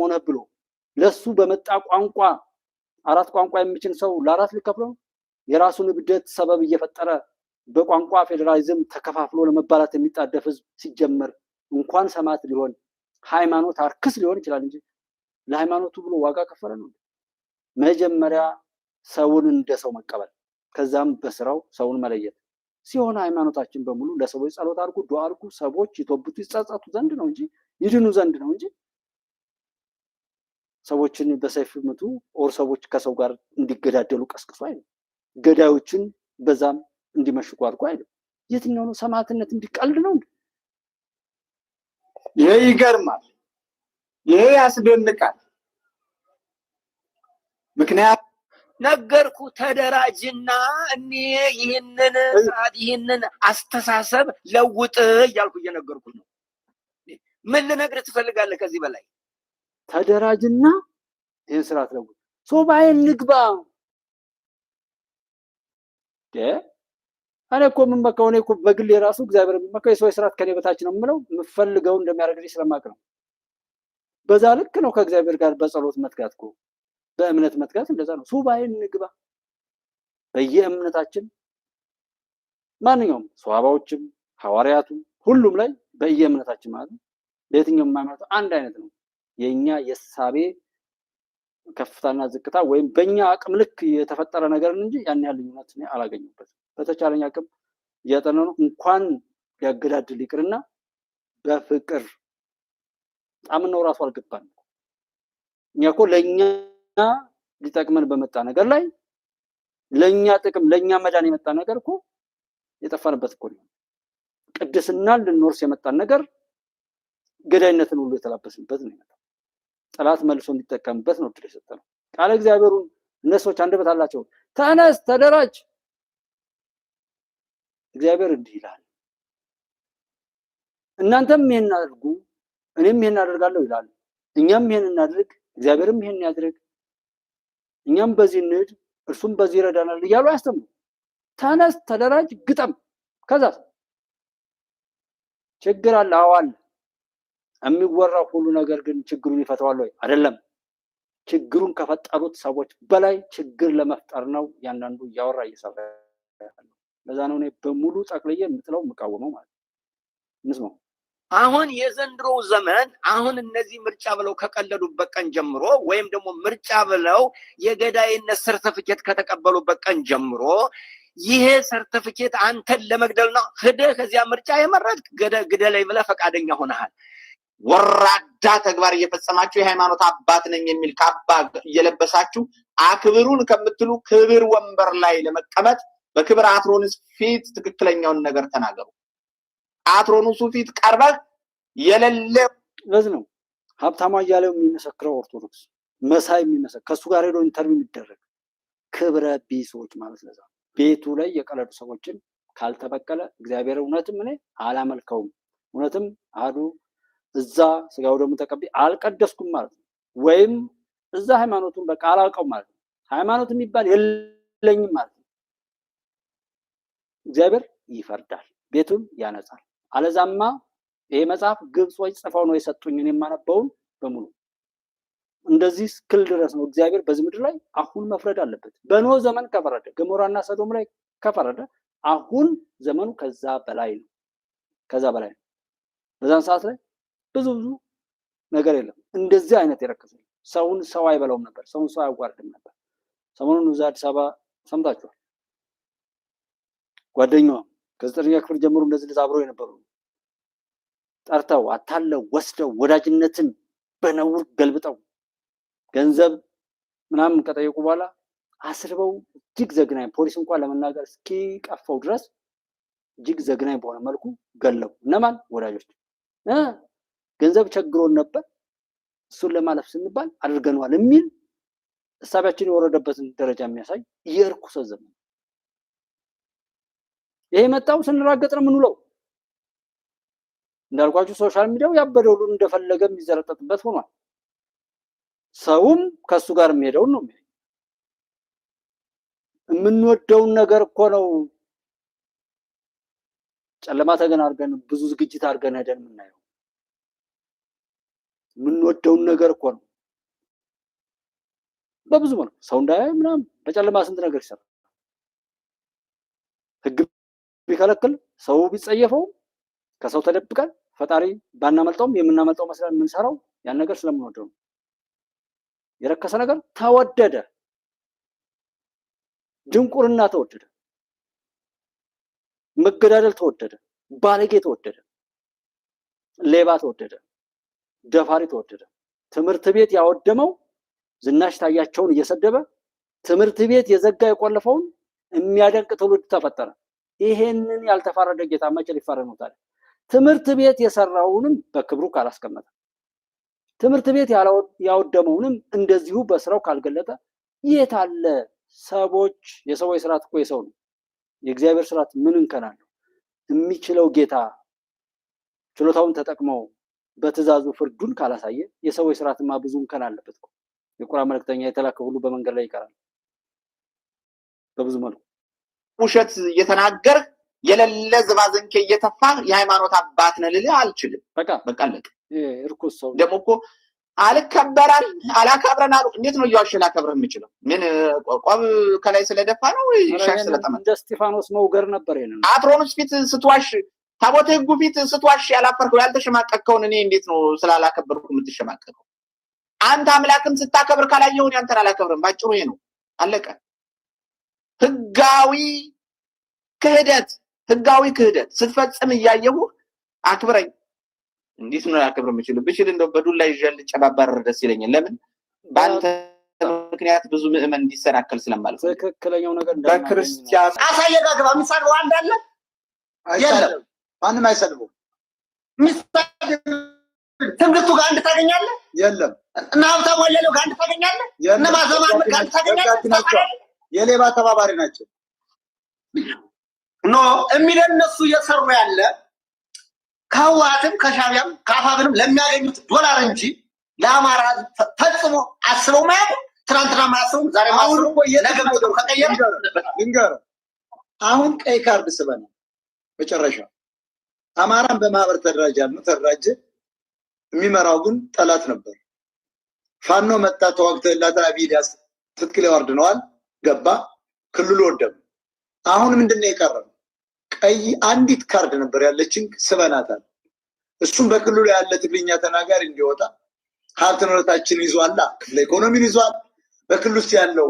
ሆነ ብሎ ለሱ በመጣ ቋንቋ አራት ቋንቋ የሚችል ሰው ለአራት ሊከፍለው የራሱን እብደት ሰበብ እየፈጠረ በቋንቋ ፌዴራሊዝም ተከፋፍሎ ለመባላት የሚጣደፍ ህዝብ ሲጀመር እንኳን ሰማዕት ሊሆን ሃይማኖት አርክስ ሊሆን ይችላል እንጂ ለሃይማኖቱ ብሎ ዋጋ ከፈለ ነው። መጀመሪያ ሰውን እንደ ሰው መቀበል ከዛም በስራው ሰውን መለየት ሲሆን ሃይማኖታችን በሙሉ ለሰዎች ጸሎት አድርጉ፣ ዱዓ አድርጉ፣ ሰዎች ይተውብቱ ይጸጸቱ ዘንድ ነው እንጂ ይድኑ ዘንድ ነው እንጂ ሰዎችን በሰይፍ ምቱ ኦር ሰዎች ከሰው ጋር እንዲገዳደሉ ቀስቅሱ አይደል። ገዳዮችን በዛም እንዲመሽቁ አድርጎ አይደል። የትኛው ነው ሰማዕትነት? እንዲቀልድ ነው እንዴ? ይሄ ይገርማል። ይሄ ያስደንቃል። ምክንያት ነገርኩ ተደራጅና እኔ ይህንን ሰዓት ይህንን አስተሳሰብ ለውጥ እያልኩ እየነገርኩ ነው። ምን ልነግርህ ትፈልጋለህ ከዚህ በላይ? ተደራጅና ይህን ስርዓት ለውጥ ሱባኤ ንግባ። እኔ እኮ የምመካው እኔ እኮ በግል የራሱ እግዚአብሔር የምመካው የሰው ስርዓት ከኔ በታች ነው የምለው የምፈልገው እንደሚያደርግልኝ ስለማቅ ነው። በዛ ልክ ነው ከእግዚአብሔር ጋር በጸሎት መትጋት እኮ በእምነት መትጋት እንደዛ ነው። ሱባኤ ንግባ። በየእምነታችን ማንኛውም ሷባዎችም ሐዋርያቱም ሁሉም ላይ በየእምነታችን ማለት ነው በየትኛውም ሃይማኖት አንድ አይነት ነው። የኛ የሳቤ ከፍታና ዝቅታ ወይም በእኛ አቅም ልክ የተፈጠረ ነገር እንጂ ያን ያህል ልዩነት እኔ አላገኘሁበትም። በተቻለኝ አቅም እያጠናሁ ነው። እንኳን ሊያገዳድል ይቅርና በፍቅር ጣምናው ራሱ አልገባን። እኛ እኮ ለኛ ሊጠቅመን በመጣ ነገር ላይ ለኛ ጥቅም ለኛ መዳን የመጣ ነገር እኮ የጠፋንበት እኮ ነው። ቅድስና ልንወርስ የመጣን ነገር ገዳይነትን ሁሉ የተላበስንበት ነው። ጠላት መልሶ እንዲጠቀምበት ነው እድል የሰጠነው። ቃለ እግዚአብሔሩን እነሶች አንደበት አላቸው። ተነስ ተደራጅ። እግዚአብሔር እንዲህ ይላል፣ እናንተም ይሄን አድርጉ እኔም ይሄን አደርጋለሁ ይላል። እኛም ይሄን እናድርግ እግዚአብሔርም ይሄን ያድርግ፣ እኛም በዚህ እንሂድ እርሱም በዚህ ይረዳናል እያሉ ያስተምሩ። ተነስ ተደራጅ ግጠም። ከዛ ችግር አለ አዋል የሚወራው ሁሉ ነገር ግን ችግሩን ይፈታዋል ወይ? አይደለም። ችግሩን ከፈጠሩት ሰዎች በላይ ችግር ለመፍጠር ነው ያንዳንዱ እያወራ እየሰራ ያለው። ለዛ ነው እኔ በሙሉ ጠቅልዬ የምጥለው የምቃወመው ማለት ነው። እንስማው። አሁን የዘንድሮ ዘመን አሁን እነዚህ ምርጫ ብለው ከቀለዱበት ቀን ጀምሮ ወይም ደግሞ ምርጫ ብለው የገዳይነት ሰርተፊኬት ከተቀበሉበት ቀን ጀምሮ ይሄ ሰርተፊኬት አንተን ለመግደል ነው። ሄደህ ከዚያ ምርጫ የመረጥክ ግደለኝ ብለህ ፈቃደኛ ሆነሃል። ወራዳ ተግባር እየፈጸማችሁ የሃይማኖት አባት ነኝ የሚል ካባ እየለበሳችሁ አክብሩን ከምትሉ ክብር ወንበር ላይ ለመቀመጥ በክብር አትሮንስ ፊት ትክክለኛውን ነገር ተናገሩ። አትሮንሱ ፊት ቀርበህ የሌለ ለዚህ ነው ሀብታሙ አያሌው የሚመሰክረው ኦርቶዶክስ መሳይ የሚመሰክር ከሱ ጋር ሄዶ ኢንተርቪው የሚደረግ ክብረ ቢሶች ማለት ለዛ ቤቱ ላይ የቀለዱ ሰዎችን ካልተበቀለ እግዚአብሔር እውነትም እኔ አላመልከውም እውነትም አዱ እዛ ስጋው ደግሞ ተቀቢ አልቀደስኩም ማለት ነው። ወይም እዛ ሃይማኖቱን በቃ አላውቀው ማለት ነው። ሃይማኖት የሚባል የለኝም ማለት ነው። እግዚአብሔር ይፈርዳል፣ ቤቱን ያነጻል። አለዛማ ይሄ መጽሐፍ ግብጾች ጽፈው ነው የሰጡኝ እኔ የማነበውን በሙሉ እንደዚህ ስክል ድረስ ነው እግዚአብሔር በዚህ ምድር ላይ አሁን መፍረድ አለበት። በኖህ ዘመን ከፈረደ ገሞራና ሰዶም ላይ ከፈረደ አሁን ዘመኑ ከዛ በላይ ነው። ከዛ በላይ ነው። በዛን ሰዓት ላይ ብዙ ነገር የለም። እንደዚህ አይነት የረከሰ ሰውን ሰው አይበላውም ነበር። ሰውን ሰው አያዋርድም ነበር። ሰሞኑን እዛ አዲስ አበባ ሰምታችኋል። ጓደኛዋ ከ9ኛ ክፍል ጀምሮ እንደዚህ ልጅ አብረው የነበሩ ጠርተው አታለው ወስደው ወዳጅነትን በነውር ገልብጠው ገንዘብ ምናምን ከጠየቁ በኋላ አስርበው እጅግ ዘግናኝ ፖሊስ እንኳን ለመናገር እስኪቀፈው ድረስ እጅግ ዘግናኝ በሆነ መልኩ ገለው። እነማን ወዳጆች ገንዘብ ቸግሮን ነበር እሱን ለማለፍ ስንባል አድርገናል የሚል እሳቢያችን የወረደበትን ደረጃ የሚያሳይ የርኩሰት ዘመን። ይሄ መጣው ስንራገጥ ነው የምንውለው። እንዳልኳችሁ ሶሻል ሚዲያው ያበደው ሁሉ እንደፈለገ የሚዘረጠጥበት ሆኗል። ሰውም ከሱ ጋር የሚሄደው ነው የሚሄድ። የምንወደውን ነገር እኮ ነው ጨለማ ተገን አድርገን ብዙ ዝግጅት አድርገን ሄደን የምናየው። የምንወደውን ነገር እኮ ነው በብዙ መልኩ ሰው እንዳያይ ምናምን በጨለማ ስንት ነገር ይሰራል። ህግ ቢከለክል ሰው ቢጸየፈው ከሰው ተደብቀን ፈጣሪ ባናመልጠውም የምናመልጠው መስለን የምንሰራው ያን ነገር ስለምንወደው ነው። የረከሰ ነገር ተወደደ፣ ድንቁርና ተወደደ፣ መገዳደል ተወደደ፣ ባለጌ ተወደደ፣ ሌባ ተወደደ፣ ደፋሪ ተወደደ። ትምህርት ቤት ያወደመው ዝናሽ ታያቸውን እየሰደበ ትምህርት ቤት የዘጋ የቆለፈውን የሚያደንቅ ትውልድ ተፈጠረ። ይሄንን ያልተፋረደ ጌታ መቼ ሊፋረድ ነው ታዲያ? ትምህርት ቤት የሰራውንም በክብሩ ካላስቀመጠ፣ ትምህርት ቤት ያወደመውንም እንደዚሁ በስራው ካልገለጠ የት አለ? ሰዎች የሰዎች ስርዓት እኮ የሰው ነው። የእግዚአብሔር ስርዓት ምን እንከን አለው? የሚችለው ጌታ ችሎታውን ተጠቅመው በትእዛዙ ፍርዱን ካላሳየ የሰዎች ስርዓትማ ብዙ እንከን አለበት እኮ። የቁርአን መልእክተኛ የተላከ ሁሉ በመንገድ ላይ ይቀራል። በብዙ መልኩ ውሸት እየተናገር የሌለ ዝባዝንኬ እየተፋ የሃይማኖት አባት ነህ ልልህ አልችልም። በቃ በቃለቅ እርኩስ ሰው ደግሞ እኮ አልከበራል አላከብረን አሉ። እንዴት ነው እያዋሽ ላከብረህ የምችለው? ምን ቆብ ከላይ ስለደፋ ነው ወይ ሻሽ ስለጠመ? እንደ እስጢፋኖስ መውገር ነበር። ይሄንን አትሮንስ ፊት ስትዋሽ፣ ታቦተ ሕጉ ፊት ስትዋሽ ያላፈርከው ያልተሸማቀቀውን እኔ እንዴት ነው ስላላከበርኩ የምትሸማቀቀው? አንተ አምላክን ስታከብር ካላየውን ያንተን አላከብርም። ባጭሩ ይሄ ነው፣ አለቀ። ህጋዊ ክህደት ስትፈጽም እያየሁ አክብረኝ። እንዴት ነው አክብር የምችለው? ብችል እንደው በዱላ ይዤ ልጨባበር ደስ ይለኛል። ለምን? በአንተ ምክንያት ብዙ ምዕመን እንዲሰናከል ስለማለት። ትክክለኛው ነገር በክርስቲያን አሳየጋ ግባ። የሚሳደው አንድ አለ? የለም፣ ማንም አይሰድቡም። ትምህርቱ ጋር አንድ ታገኛለህ? የለም። እና ሀብታሙ ወለለው ጋር አንድ ታገኛለህ? እና ማዘማመር ጋር አንድ ታገኛለህ? የሌባ ተባባሪ ናቸው። ኖ የሚለን እነሱ እየሰሩ ያለ ከህወሓትም ከሻዕቢያም ከአፋብንም ለሚያገኙት ዶላር እንጂ ለአማራ ፈጽሞ አስበው ማያውቁ። ትናንትና ማያስቡ ዛሬ ማስሩ ነገ ከቀየረ ልንገርህ፣ አሁን ቀይ ካርድ ስበን መጨረሻ አማራን በማህበር ተደራጀ። የሚመራው ግን ጠላት ነበር። ፋኖ መጣ፣ ተዋግተላታ አቢዳስ ትክክል ያወርድነዋል፣ ገባ፣ ክልሉ ወደም። አሁን ምንድነው የቀረው? ቀይ አንዲት ካርድ ነበር ያለችን፣ ስበናታል። እሱም በክልሉ ያለ ትግርኛ ተናጋሪ እንዲወጣ ሀብት ንብረታችን ይዟላ፣ ክፍለ ኢኮኖሚን ይዟል። በክልሉ ውስጥ ያለው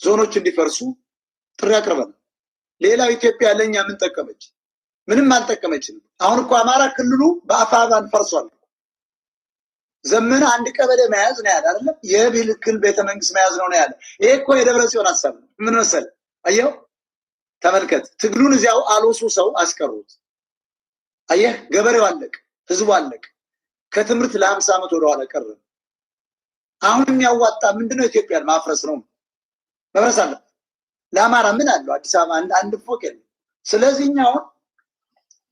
ዞኖች እንዲፈርሱ ጥሪ አቅርበናል። ሌላው ኢትዮጵያ ለኛ ምን ጠቀመች? ምንም አልጠቀመችም። አሁን እኮ አማራ ክልሉ በአፋባን ፈርሷል። ዘመነ አንድ ቀበሌ መያዝ ነው ያለ አይደለም፣ የብልክል ቤተመንግስት መያዝ ነው ያለ። ይሄ እኮ የደብረ ጽዮን ሐሳብ ነው። ምን መሰለ? አየው፣ ተመልከት፣ ትግሉን እዚያው አልወሱ ሰው አስቀሩት። አየህ፣ ገበሬው አለቅ፣ ህዝቡ አለቅ። ከትምህርት ለ50 ዓመት ወደኋላ ቀረ። አሁን የሚያዋጣ ምንድነው? ኢትዮጵያን ማፍረስ ነው። መፍረስ አለ። ለአማራ ምን አለው? አዲስ አበባ አንድ ፎቅ የለም። ስለዚህ እኛ አሁን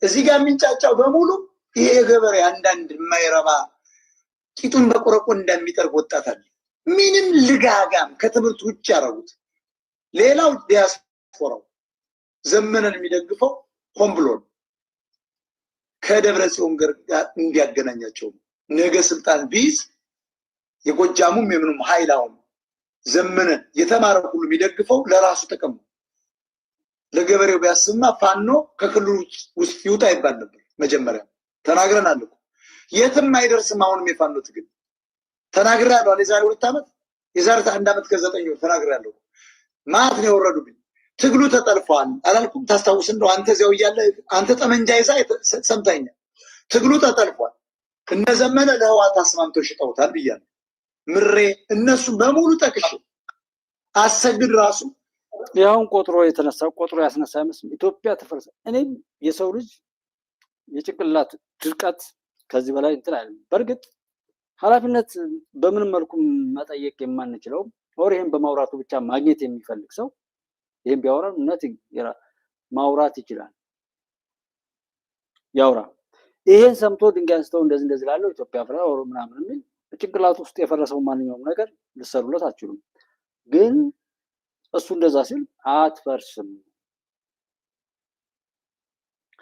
እዚህ ጋር የሚንጫጫው በሙሉ ይሄ የገበሬ አንዳንድ የማይረባ ቂጡን በቆረቆ እንደሚጠርግ ወጣት አለ። ምንም ልጋጋም ከትምህርት ውጭ ያደረጉት። ሌላው ዲያስፖራው ዘመነን የሚደግፈው ሆን ብሎ ከደብረ ጽዮን ጋር እንዲያገናኛቸው ነገ ስልጣን ቢይዝ የጎጃሙም የምኑም ኃይላውን ዘመነን የተማረ ሁሉ የሚደግፈው ለራሱ ጥቅም ነው። ለገበሬው ቢያስብማ ፋኖ ከክልሉ ውስጥ ይውጣ ይባል ነበር። መጀመሪያ ተናግረናል እኮ የትም አይደርስም። አሁንም የፋኖ ትግል ተናግሬያለሁ። የዛሬ 2 ዓመት የዛሬ 1 ዓመት ከ9 ወር ተናግሬያለሁ። ማት ነው የወረዱብኝ። ትግሉ ተጠልፏል አላልኩም? ታስታውስ እንደው አንተ እዚያው እያለ አንተ ጠመንጃ ይዛ ሰምተኛል። ትግሉ ተጠልፏል። እነዘመነ ለህወሓት አስማምተው ሽጠውታል ብያለሁ። ምሬ እነሱ በሙሉ ጠቅሽ አሰግድ ራሱ ያውን ቆጥሮ ያስነሳ አይመስልም። ኢትዮጵያ ተፈርሰ። እኔም የሰው ልጅ የጭንቅላት ድርቀት ከዚህ በላይ እንትን አይደለም። በእርግጥ ኃላፊነት በምንም መልኩ መጠየቅ የማንችለው ይሄን በማውራቱ ብቻ ማግኘት የሚፈልግ ሰው ይሄን ቢያወራ እውነት ማውራት ይችላል፣ ያውራ። ይሄን ሰምቶ ድንጋይ አንስተው እንደዚህ ላለው ኢትዮጵያ ፍራ ምናምን የሚል ጭንቅላት ውስጥ የፈረሰው ማንኛውም ነገር ልሰሩለት አትችሉም። ግን እሱ እንደዛ ሲል አትፈርስም።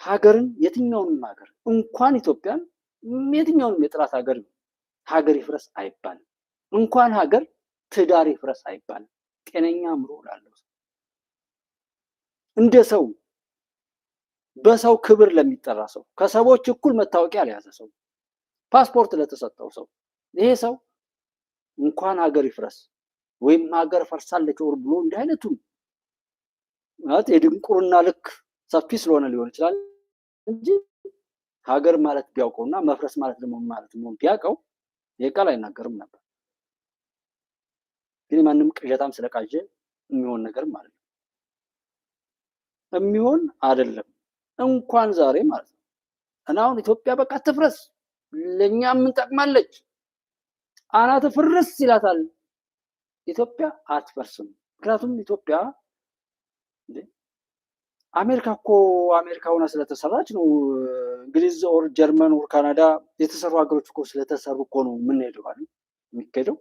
ሀገርን የትኛውንም ሀገር እንኳን ኢትዮጵያን የትኛውንም የጥላት ሀገር ይፍረስ አይባልም። እንኳን ሀገር ትዳር ይፍረስ አይባልም። ጤነኛ አእምሮ ላለው እንደ ሰው በሰው ክብር ለሚጠራ ሰው ከሰዎች እኩል መታወቂያ ለያዘ ሰው ፓስፖርት ለተሰጠው ሰው ይሄ ሰው እንኳን ሀገር ይፍረስ ወይም ሀገር ፈርሳለች ወር ብሎ እንዲህ አይነቱ ማለት የድንቁርና ልክ ሰፊ ስለሆነ ሊሆን ይችላል እንጂ ሀገር ማለት ቢያውቀውና መፍረስ ማለት ደግሞ ማለት ነው ቢያውቀው የቃል አይናገርም ነበር። ግን ማንም ቅዠታም ስለቃዠ የሚሆን ነገር ማለት ነው የሚሆን አይደለም። እንኳን ዛሬ ማለት ነው እና አሁን ኢትዮጵያ በቃ ትፍረስ ለኛ ምን ጠቅማለች አናተ ፍርስ ይላታል። ኢትዮጵያ አትፈርስም። ምክንያቱም ኢትዮጵያ አሜሪካ ሆና ስለተሰራች ነው። እንግሊዝ ኦር ጀርመን ኦር ካናዳ የተሰሩ ሀገሮች እኮ ስለተሰሩ እኮ ነው የምንሄደው አይደል የሚካሄደው።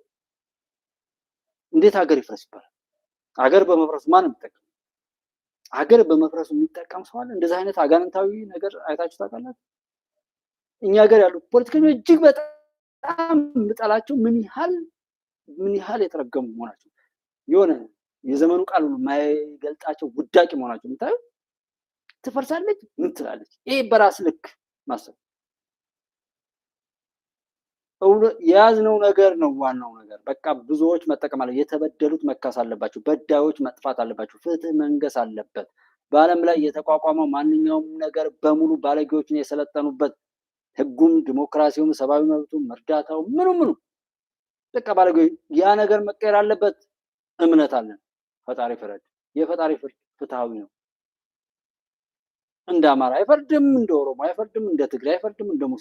እንዴት ሀገር ይፍረስ ይባላል? ሀገር በመፍረሱ ማንም ይጠቀም? ሀገር በመፍረሱ የሚጠቀም ሰው አለ? እንደዚህ አይነት አጋንንታዊ ነገር አይታችሁ ታውቃላችሁ? እኛ ሀገር ያሉ ፖለቲከኞች እጅግ በጣም የምጠላቸው ምን ያህል የተረገሙ መሆናቸው የሆነ የዘመኑ ቃል የማይገልጣቸው ውዳቂ መሆናቸው የምታዩ ትፈርሳለች ምን ትላለች። ይሄ በራስ ልክ ማሰብ የያዝነው ነገር ነው ዋናው ነገር። በቃ ብዙዎች መጠቀም አለ። የተበደሉት መካስ አለባቸው። በዳዮች መጥፋት አለባቸው። ፍትህ መንገስ አለበት። በዓለም ላይ የተቋቋመው ማንኛውም ነገር በሙሉ ባለጌዎችን የሰለጠኑበት ህጉም፣ ዲሞክራሲውም፣ ሰብአዊ መብቱም፣ እርዳታው ምኑ በቃ ባለጌዎች ያ ነገር መቀየር አለበት። እምነት አለን። ፈጣሪ ፍረድ። የፈጣሪ ፍርድ ፍትሃዊ ነው። እንደ አማራ አይፈርድም፣ እንደ ኦሮሞ አይፈርድም፣ እንደ ትግራይ አይፈርድም፣ እንደ